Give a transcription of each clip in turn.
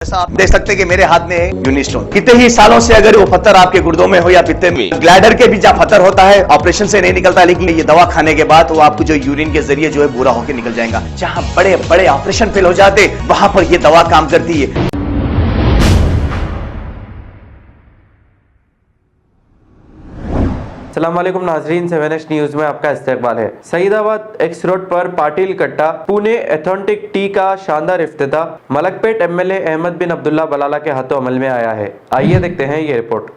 जैसा आप देख सकते हैं कि मेरे हाथ में है यूनिस्टोन। कितने ही सालों से अगर वो पत्थर आपके गुर्दों में हो या पित्ते में, ग्लैडर के भी जहाँ पत्थर होता है ऑपरेशन से नहीं निकलता, लेकिन ये दवा खाने के बाद वो आपको जो यूरिन के जरिए जो है पूरा होकर निकल जाएगा। जहाँ बड़े बड़े ऑपरेशन फेल हो जाते वहां पर ये दवा काम करती है। अस्सलामुअलैकुम नाजरीन, 7H न्यूज में आपका इस्तकबाल है। सईदाबाद एक्स रोड पर पाटिल कट्टा पुणे एथेंटिक टी का शानदार इफ्तिताह मलकपेट एमएलए अहमद बिन अब्दुल्ला बलाला के हाथों अमल में आया है। आइए देखते हैं ये रिपोर्ट।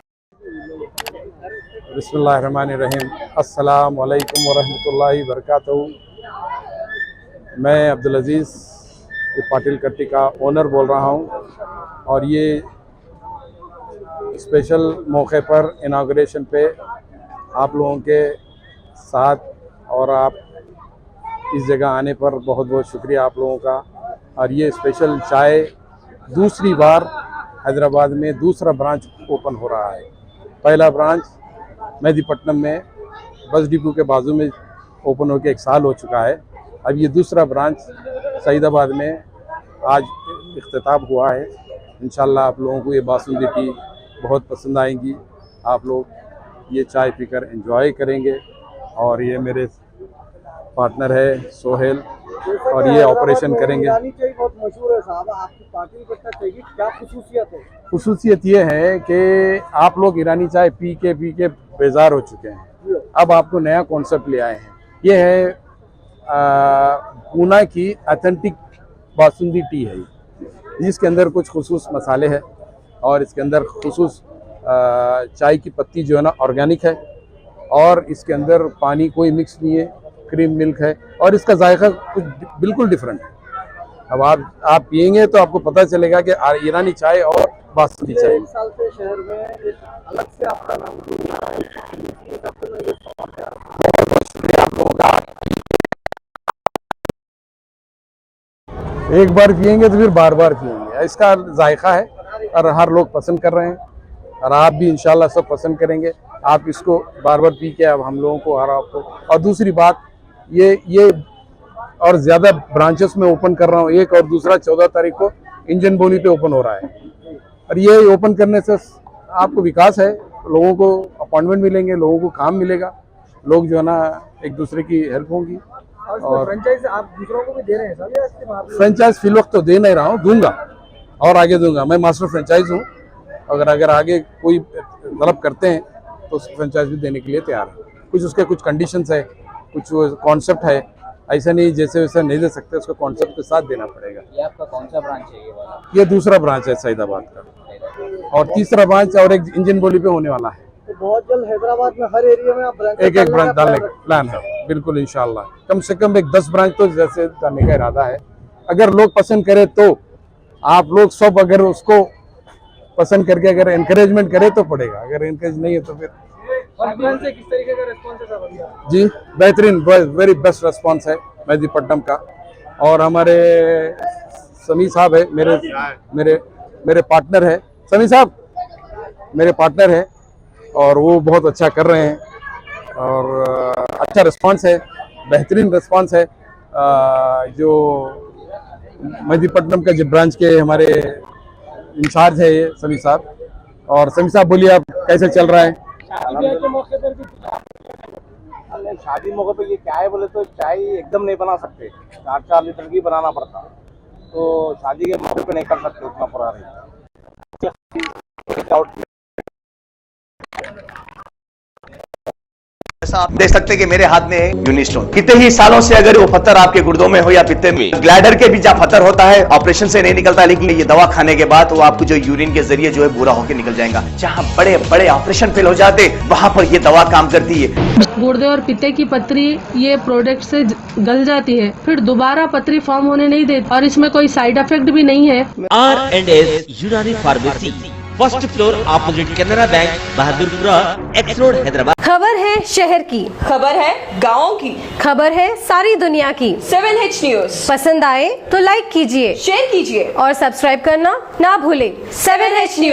बिस्मिल्लाहिर्रहमानिर्रहीम। अस्सलाम वालेकुम वरहमतुल्लाहि वबरकातुहू। मैं अब्दुल अजीज़ ये पाटिल कट्टी का ओनर बोल रहा हूँ और ये स्पेशल मौके पर इनाग्रेशन पे आप लोगों के साथ और आप इस जगह आने पर बहुत बहुत शुक्रिया आप लोगों का। और ये स्पेशल चाय दूसरी बार हैदराबाद में दूसरा ब्रांच ओपन हो रहा है। पहला ब्रांच मेहदीपट्टनम में बस डिपो के बाजू में ओपन होकर 1 साल हो चुका है। अब ये दूसरा ब्रांच सईदाबाद में आज इख्तिताम हुआ है। इंशाल्लाह आप लोगों को ये बासुंदी टी बहुत पसंद आएंगी। आप लोग ये चाय पीकर एंजॉय करेंगे। और ये मेरे पार्टनर है सोहेल और ये ऑपरेशन करेंगे। बहुत मशहूर है साहब, आपकी पाटिल कट्टा चाय की क्या खुसूसियत है? खुसूसियत ये है कि आप लोग ईरानी चाय पी के बेजार हो चुके हैं। अब आपको नया कॉन्सेप्ट ले आए हैं। ये है पूना की ऑथेंटिक बासुंदी टी है, जिसके अंदर कुछ खुसूस मसाले हैं और इसके अंदर खुसूस चाय की पत्ती जो है ना ऑर्गेनिक है और इसके अंदर पानी कोई मिक्स नहीं है, क्रीम मिल्क है और इसका जायका कुछ बिल्कुल डिफरेंट है। अब आप पियेंगे तो आपको पता चलेगा कि ईरानी चाय और बासुंदी चाय। 1 साल से शहर में एक अलग से आपका नाम आप लोगों का। एक बार पियेंगे तो फिर बार बार पियेंगे। इसका जायका है और हर लोग पसंद कर रहे हैं और आप भी इंशाल्लाह सब पसंद करेंगे। आप इसको बार बार पी के अब हम लोगों को और आपको। और दूसरी बात ये और ज़्यादा ब्रांचेस में ओपन कर रहा हूँ। एक और दूसरा 14 तारीख को इंजन बोली पे ओपन हो रहा है और ये ओपन करने से आपको विकास है, लोगों को अपॉइंटमेंट मिलेंगे, लोगों को काम मिलेगा, लोग जो है ना एक दूसरे की हेल्प होगी। और फ्रेंचाइज आप दूसरों को भी दे रहे हैं सर? फ्रेंचाइज फिल वक्त तो दे नहीं रहा हूँ, दूंगा और आगे दूंगा। मैं मास्टर फ्रेंचाइज हूँ। अगर आगे कोई तलब करते हैं तो फ्रेंचाइज भी देने के लिए तैयार है। कुछ उसके कुछ कंडीशंस है, कुछ कॉन्सेप्ट है। ऐसा नहीं जैसे वैसे नहीं दे सकते, उसको कॉन्सेप्ट के साथ देना पड़ेगा। ये आपका कौन सा ब्रांच है? ये वाला ये दूसरा ब्रांच है सईदाबाद का और तीसरा ब्रांच और एक इंजन बोली पे होने वाला है। तो बहुत जल्द हैदराबाद में हर एरिया में आप ब्रांच एक ब्रांच डालने का प्लान है। बिल्कुल इंशाल्लाह कम से कम एक 10 ब्रांच तो जैसे डालने का इरादा है। अगर लोग पसंद करें तो आप लोग सब अगर उसको पसंद करके अगर एनकरेजमेंट करे तो पड़ेगा, अगर एनकरेज नहीं है तो फिर। से किस तरीके का रिस्पॉन्स है सर? जी बेहतरीन, वेरी बेस्ट रिस्पॉन्स है मेहदीपट्टनम का। और हमारे समी साहब है, मेरे पार्टनर है। समी साहब मेरे पार्टनर है और वो बहुत अच्छा कर रहे हैं और अच्छा रिस्पॉन्स है, बेहतरीन रिस्पॉन्स है। जो मेहदीपट्टनम का जो ब्रांच के हमारे इंचार्ज है ये समी साहब। और समी साहब बोलिए आप कैसे चल रहा है? शादी मौके पे ये चाय बोले तो चाय एकदम नहीं बना सकते, 4-4 लीटर की बनाना पड़ता, तो शादी के मौके पे नहीं कर सकते उतना पूरा नहीं। जैसा आप देख सकते हैं कि मेरे हाथ में है यूनिस्टोन। कितने ही सालों से अगर वो पत्थर आपके गुर्दों में हो या पित्ते में, ग्लैडर के भी जहाँ पत्थर होता है ऑपरेशन से नहीं निकलता, लेकिन ये दवा खाने के बाद वो आपको जो यूरिन के जरिए जो है पूरा होकर निकल जाएगा। जहाँ बड़े बड़े ऑपरेशन फेल हो जाते वहां पर ये दवा काम करती है। गुर्दे और पित्ते की पथरी ये प्रोडक्ट से गल जाती है, फिर दोबारा पथरी फॉर्म होने नहीं देती और इसमें कोई साइड इफेक्ट भी नहीं है। R&S यूनानी pharmacy, first floor opposite Canara bank, Bahadurpura x road, Hyderabad. खबर है शहर की, खबर है गाँव की, खबर है सारी दुनिया की। 7H न्यूज पसंद आए तो लाइक कीजिए, शेयर कीजिए और सब्सक्राइब करना ना भूले। 7H news.